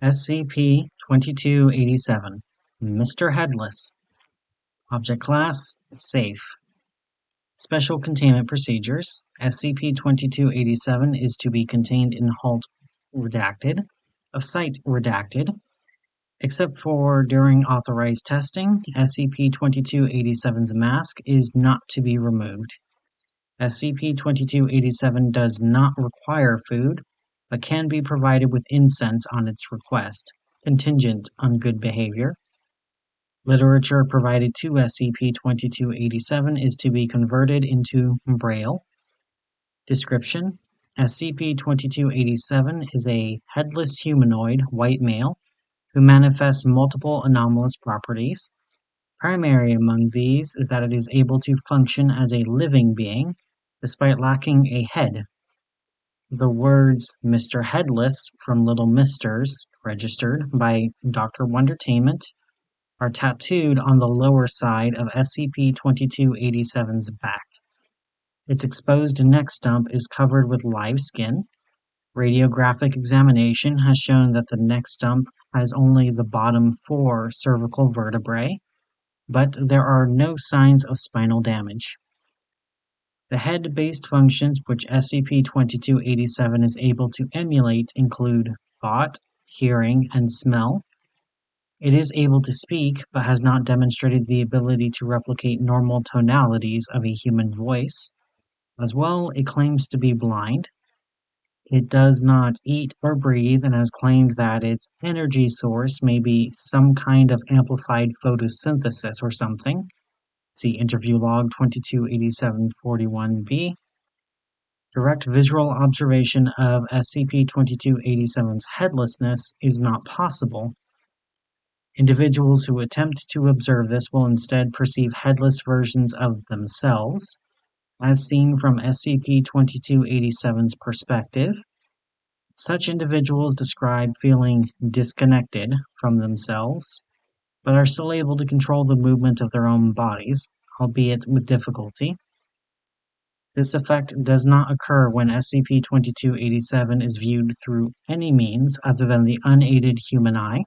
SCP-2287 Mr. Headless. Object Class Safe. Special Containment Procedures. SCP-2287 is to be contained in Halt Redacted, of Site Redacted. Except for during authorized testing, SCP-2287's mask is not to be removed. SCP-2287 does not require food, but can be provided with incense on its request, contingent on good behavior. Literature provided to SCP-2287 is to be converted into Braille. Description: SCP-2287 is a headless humanoid white male who manifests multiple anomalous properties. Primary among these is that it is able to function as a living being, despite lacking a head. The words "Mr. Headless" from Little Misters, registered by Dr. Wondertainment, are tattooed on the lower side of SCP-2287's back. Its exposed neck stump is covered with live skin. Radiographic examination has shown that the neck stump has only the bottom 4 cervical vertebrae, but there are no signs of spinal damage. The head-based functions which SCP-2287 is able to emulate include thought, hearing, and smell. It is able to speak, but has not demonstrated the ability to replicate normal tonalities of a human voice. As well, it claims to be blind. It does not eat or breathe and has claimed that its energy source may be some kind of amplified photosynthesis or something. See Interview Log 2287-41-B. Direct visual observation of SCP-2287's headlessness is not possible. Individuals who attempt to observe this will instead perceive headless versions of themselves, as seen from SCP-2287's perspective. Such individuals describe feeling disconnected from themselves, but are still able to control the movement of their own bodies, albeit with difficulty. This effect does not occur when SCP-2287 is viewed through any means other than the unaided human eye.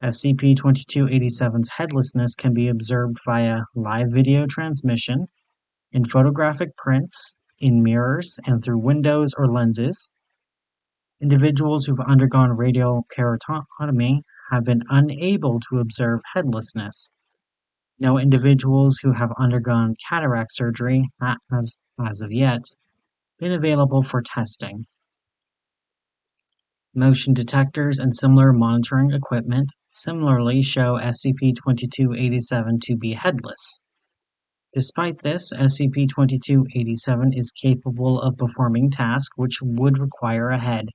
SCP-2287's headlessness can be observed via live video transmission, in photographic prints, in mirrors, and through windows or lenses. Individuals who've undergone radial keratotomy have been unable to observe headlessness. No individuals who have undergone cataract surgery have, as of yet, been available for testing. Motion detectors and similar monitoring equipment similarly show SCP-2287 to be headless. Despite this, SCP-2287 is capable of performing tasks which would require a head,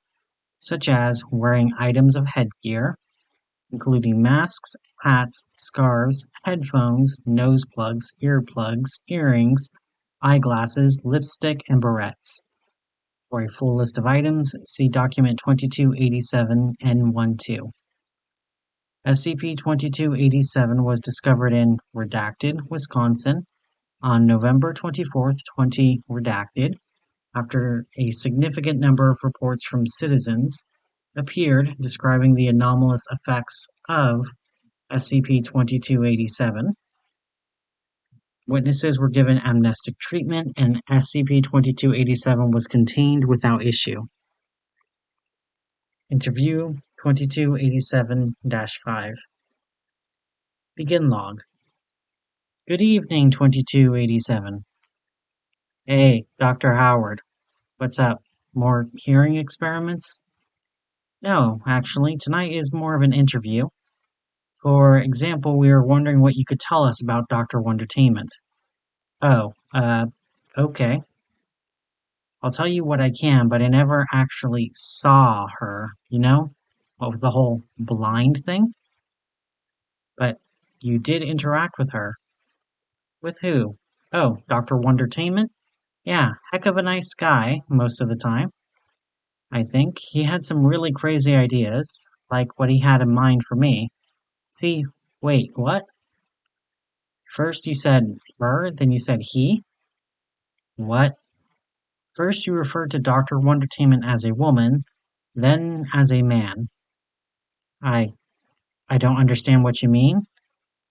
such as wearing items of headgear, including masks, hats, scarves, headphones, nose plugs, earplugs, earrings, eyeglasses, lipstick, and barrettes. For a full list of items, see Document 2287-N12. SCP-2287 was discovered in Redacted, Wisconsin, on November 24, 20 Redacted, after a significant number of reports from citizens appeared describing the anomalous effects of SCP-2287. Witnesses were given amnestic treatment, and SCP-2287 was contained without issue. Interview 2287-5. Begin log. Good evening, 2287. Hey, Dr. Howard. What's up? More hearing experiments? No, actually, tonight is more of an interview. For example, we were wondering what you could tell us about Dr. Wondertainment. Oh, okay. I'll tell you what I can, but I never actually saw her, you know? What with the whole blind thing? But you did interact with her. With who? Oh, Dr. Wondertainment? Yeah, heck of a nice guy, most of the time. I think he had some really crazy ideas, like what he had in mind for me. See, wait, what? First you said her, then you said he? What? First you referred to Dr. Wondertainment as a woman, then as a man. I I don't understand what you mean.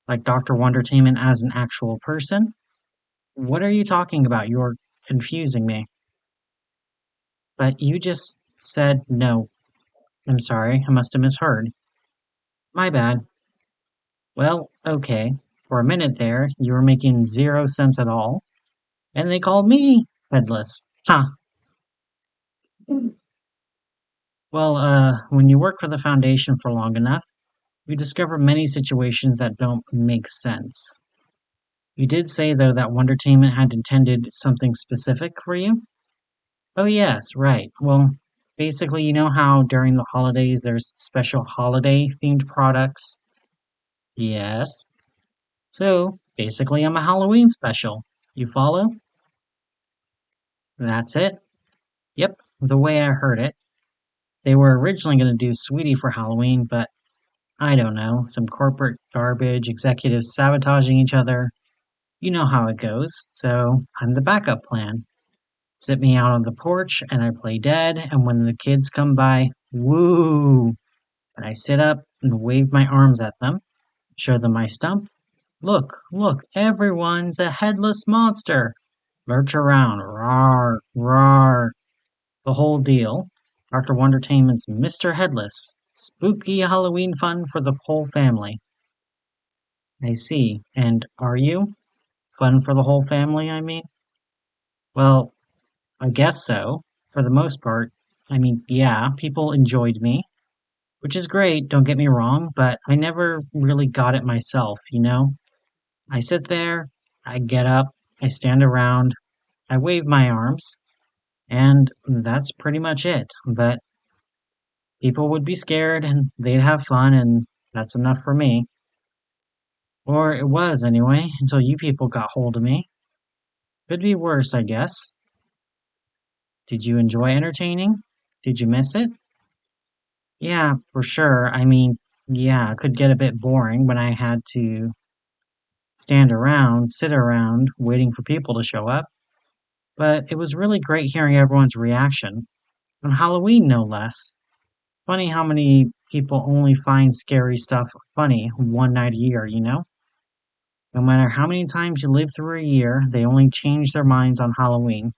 Like Dr. Wondertainment as an actual person? What are you talking about? You're confusing me. But you just said no. I'm sorry, I must have misheard. My bad. Well, okay. For a minute there, you were making zero sense at all, and they called me Headless. Ha! Well, when you work for the Foundation for long enough, you discover many situations that don't make sense. You did say, though, that Wondertainment had intended something specific for you? Oh, yes, right. Well, basically, you know how during the holidays there's special holiday themed products? Yes. So, basically, I'm a Halloween special. You follow? That's it. Yep, the way I heard it. They were originally going to do Sweetie for Halloween, but I don't know, some corporate garbage, executives sabotaging each other. You know how it goes, so I'm the backup plan. Sit me out on the porch and I play dead, and when the kids come by, woo! And I sit up and wave my arms at them, show them my stump. Look, look, everyone's a headless monster. Lurch around, rawr, rawr. The whole deal. Dr. Wondertainment's Mr. Headless. Spooky Halloween fun for the whole family. I see. And are you? Fun for the whole family, I mean? Well, I guess so. For the most part. I mean, yeah, people enjoyed me, which is great, don't get me wrong, but I never really got it myself, you know? I sit there, I get up, I stand around, I wave my arms, and that's pretty much it. But people would be scared and they'd have fun, and that's enough for me. Or it was anyway, until you people got hold of me. Could be worse, I guess. Did you enjoy entertaining? Did you miss it? Yeah, for sure. I mean, yeah, it could get a bit boring when I had to stand around, sit around, waiting for people to show up. But it was really great hearing everyone's reaction. On Halloween, no less. Funny how many people only find scary stuff funny one night a year, you know? No matter how many times you live through a year, they only change their minds on Halloween.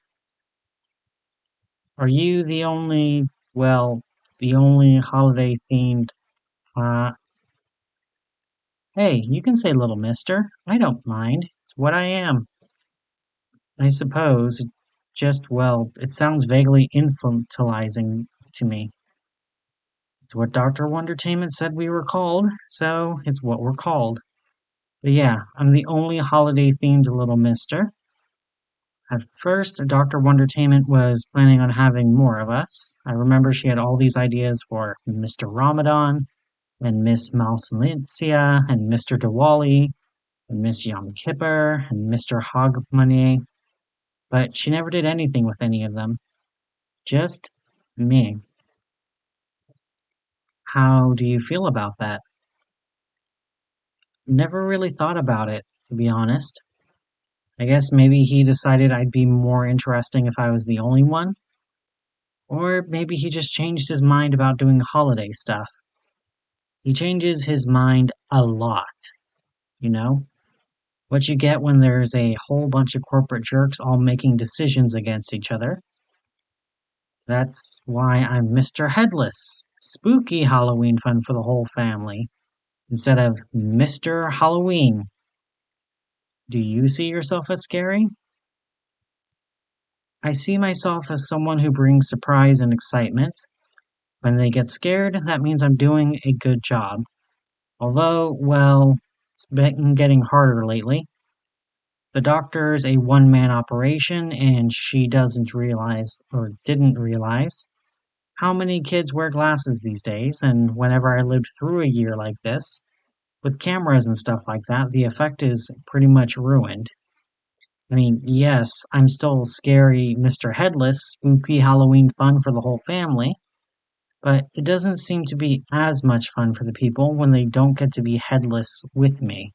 Are you the only, well, the only holiday themed, uh, hey, you can say Little Mister. I don't mind. It's what I am. I suppose. Just, well, it sounds vaguely infantilizing to me. It's what Dr. Wondertainment said we were called, so it's what we're called. But yeah, I'm the only holiday themed Little Mister. At first, Dr. Wondertainment was planning on having more of us. I remember she had all these ideas for Mr. Ramadan, and Miss Malsalincia, and Mr. Diwali, and Miss Yom Kippur, and Mr. Hogmanay, but she never did anything with any of them. Just me. How do you feel about that? Never really thought about it, to be honest. I guess maybe he decided I'd be more interesting if I was the only one. Or maybe he just changed his mind about doing holiday stuff. He changes his mind a lot, you know? What you get when there's a whole bunch of corporate jerks all making decisions against each other. That's why I'm Mr. Headless. Spooky Halloween fun for the whole family. Instead of Mr. Halloween. Do you see yourself as scary? I see myself as someone who brings surprise and excitement. When they get scared, that means I'm doing a good job. Although, well, it's been getting harder lately. The doctor's a one-man operation, and she doesn't realize, or didn't realize, how many kids wear glasses these days, and whenever I lived through a year like this, with cameras and stuff like that, the effect is pretty much ruined. I mean, yes, I'm still scary Mr. Headless, spooky Halloween fun for the whole family, but it doesn't seem to be as much fun for the people when they don't get to be headless with me.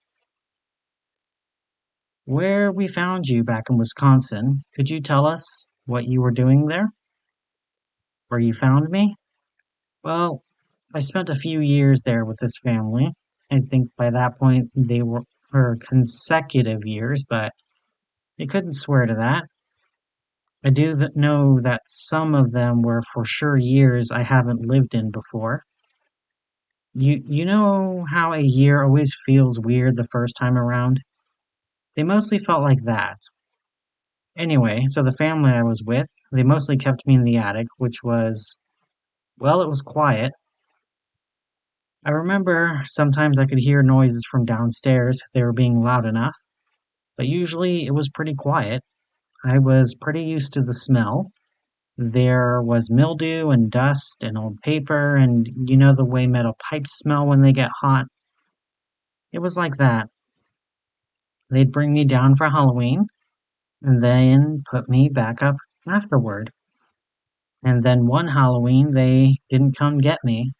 Where we found you back in Wisconsin, could you tell us what you were doing there? Where you found me? Well, I spent a few years there with this family. I think by that point they were consecutive years, but they couldn't swear to that. I do know that some of them were for sure years I haven't lived in before. You know how a year always feels weird the first time around? They mostly felt like that. Anyway, so the family I was with, they mostly kept me in the attic, which was, well, it was quiet. I remember sometimes I could hear noises from downstairs if they were being loud enough, but usually it was pretty quiet. I was pretty used to the smell. There was mildew and dust and old paper, and you know the way metal pipes smell when they get hot? It was like that. They'd bring me down for Halloween, and then put me back up afterward. And then one Halloween, they didn't come get me,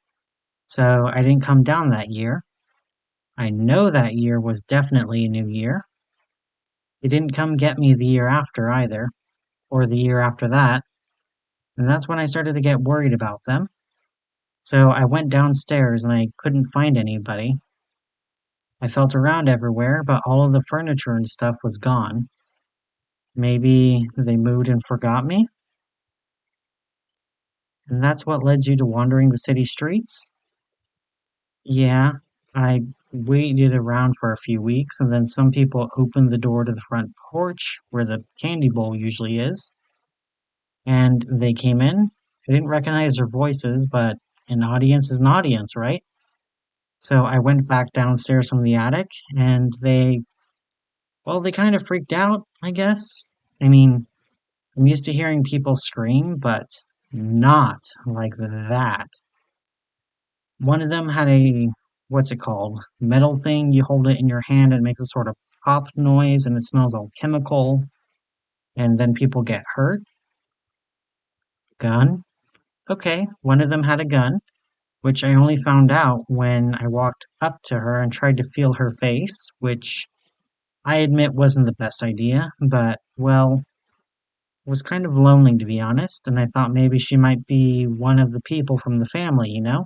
so I didn't come down that year. I know that year was definitely a new year. They didn't come get me the year after either, or the year after that, and that's when I started to get worried about them. So I went downstairs and I couldn't find anybody. I felt around everywhere, but all of the furniture and stuff was gone. Maybe they moved and forgot me? And that's what led you to wandering the city streets? Yeah, I waited around for a few weeks, and then some people opened the door to the front porch where the candy bowl usually is, and they came in. I didn't recognize their voices, but an audience is an audience, right? So I went back downstairs from the attic, and they kind of freaked out, I guess. I mean, I'm used to hearing people scream, but not like that. One of them had what's it called? Metal thing. You hold it in your hand and it makes a sort of pop noise and it smells all chemical. And then people get hurt. Gun. Okay, one of them had a gun, which I only found out when I walked up to her and tried to feel her face, which I admit wasn't the best idea, but, well, it was kind of lonely to be honest, and I thought maybe she might be one of the people from the family, you know?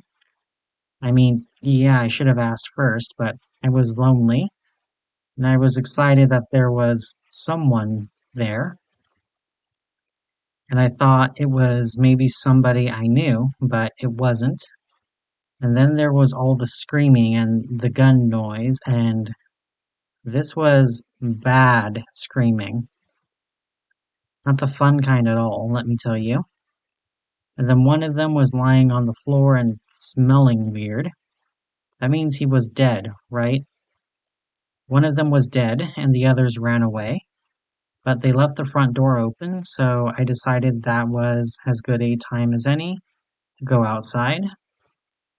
I mean, yeah, I should have asked first, but I was lonely, and I was excited that there was someone there, and I thought it was maybe somebody I knew, but it wasn't. And then there was all the screaming and the gun noise, and this was bad screaming. Not the fun kind at all, let me tell you. And then one of them was lying on the floor and smelling weird. That means he was dead, right? One of them was dead, and the others ran away. But they left the front door open, so I decided that was as good a time as any to go outside.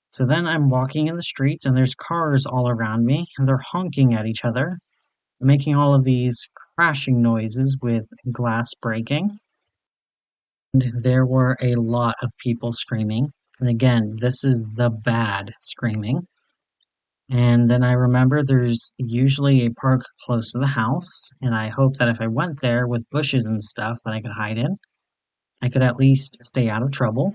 So then I'm walking in the streets, and there's cars all around me, and they're honking at each other, making all of these crashing noises with glass breaking. And there were a lot of people screaming. And again, this is the bad screaming. And then I remember there's usually a park close to the house, and I hope that if I went there with bushes and stuff that I could hide in, I could at least stay out of trouble.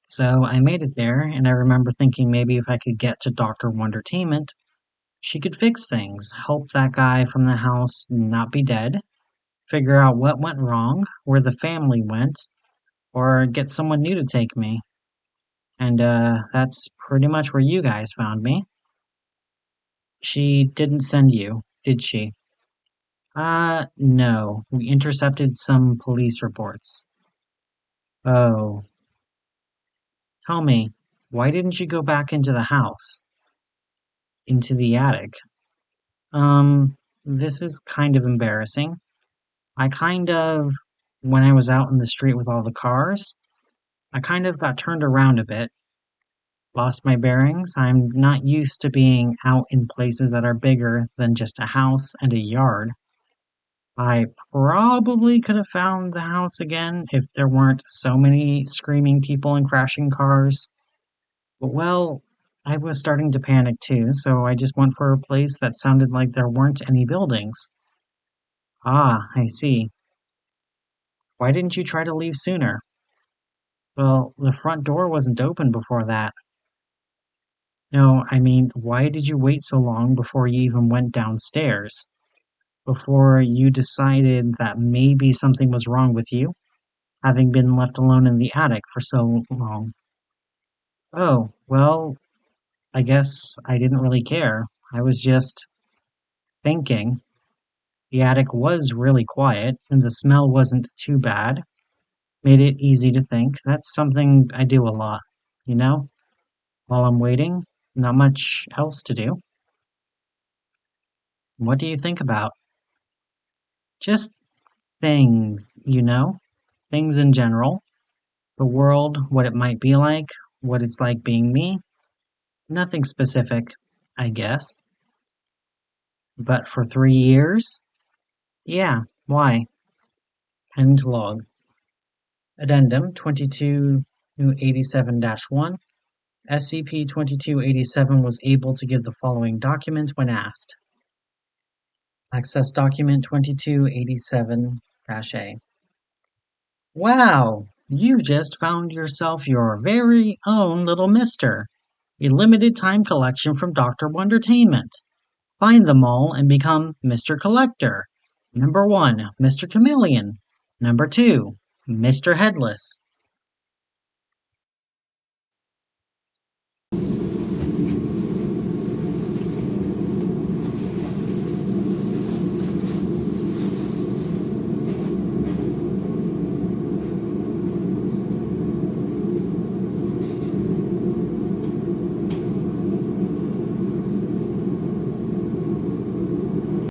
So I made it there, and I remember thinking maybe if I could get to Dr. Wondertainment, she could fix things, help that guy from the house not be dead, figure out what went wrong, where the family went, or get someone new to take me. And that's pretty much where you guys found me. She didn't send you, did she? No. We intercepted some police reports. Oh. Tell me, why didn't you go back into the house? Into the attic? This is kind of embarrassing. I kind of, when I was out in the street with all the cars, I kind of got turned around a bit, lost my bearings. I'm not used to being out in places that are bigger than just a house and a yard. I probably could have found the house again if there weren't so many screaming people and crashing cars. But well, I was starting to panic too, so I just went for a place that sounded like there weren't any buildings. Ah, I see. Why didn't you try to leave sooner? Well, the front door wasn't open before that. No, I mean, why did you wait so long before you even went downstairs? Before you decided that maybe something was wrong with you, having been left alone in the attic for so long? Oh, well, I guess I didn't really care. I was just thinking. The attic was really quiet, and the smell wasn't too bad. Made it easy to think. That's something I do a lot, you know? While I'm waiting, not much else to do. What do you think about? Just things, things in general. The world, what it might be like, what it's like being me. Nothing specific, I guess. But for 3 years? Yeah, why? End log. Addendum 2287-1. SCP-2287 was able to give the following document when asked. Access document 2287-A. Wow! You just found yourself your very own Little Mister, a limited time collection from Dr. Wondertainment. Find them all and become Mr. Collector. Number 1, Mr. Chameleon. Number 2, Mr. Headless.